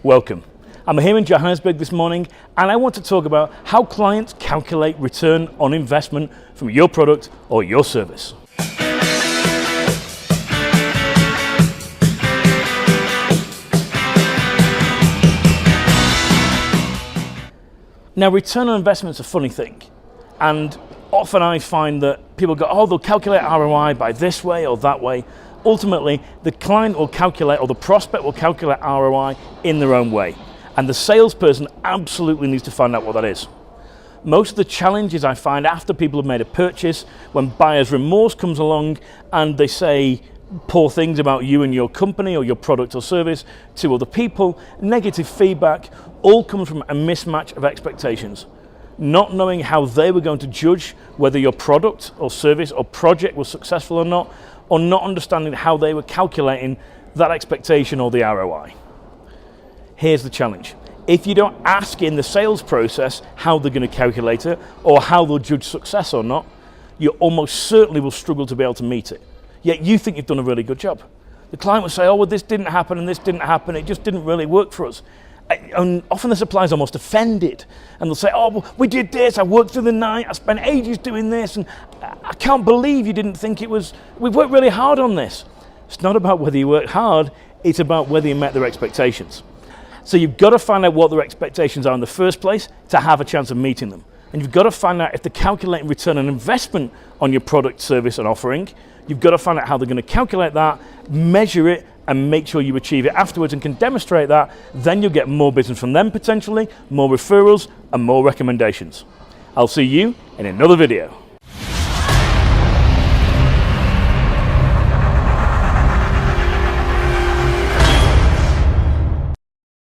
Welcome. I'm here in Johannesburg this morning and I want to talk about how clients calculate return on investment from your product or your service. Now, return on investment is a funny thing, and often I find that people go, oh, they'll calculate ROI by this way or that way. Ultimately, the client will calculate, or the prospect will calculate ROI in their own way. And the salesperson absolutely needs to find out what that is. Most of the challenges I find after people have made a purchase, when buyer's remorse comes along and they say poor things about you and your company or your product or service to other people, negative feedback, all comes from a mismatch of expectations. Not knowing how they were going to judge whether your product or service or project was successful or not understanding how they were calculating that expectation or the ROI. Here's the challenge. If you don't ask in the sales process how they're going to calculate it or how they'll judge success or not, you almost certainly will struggle to be able to meet it. Yet you think you've done a really good job. The client will say, oh, well, this didn't happen and this didn't happen. It just didn't really work for us. And often the supplier's almost offended. And they'll say, oh, well, we did this. I worked through the night. I spent ages doing this. And I can't believe you didn't think it was, we worked really hard on this. It's not about whether you worked hard. It's about whether you met their expectations. So you've got to find out what their expectations are in the first place to have a chance of meeting them. And you've got to find out if they're calculating return on investment on your product, service, and offering. You've got to find out how they're going to calculate that, measure it, and make sure you achieve it afterwards and can demonstrate that. Then you'll get more business from them potentially, more referrals, and more recommendations. I'll see you in another video.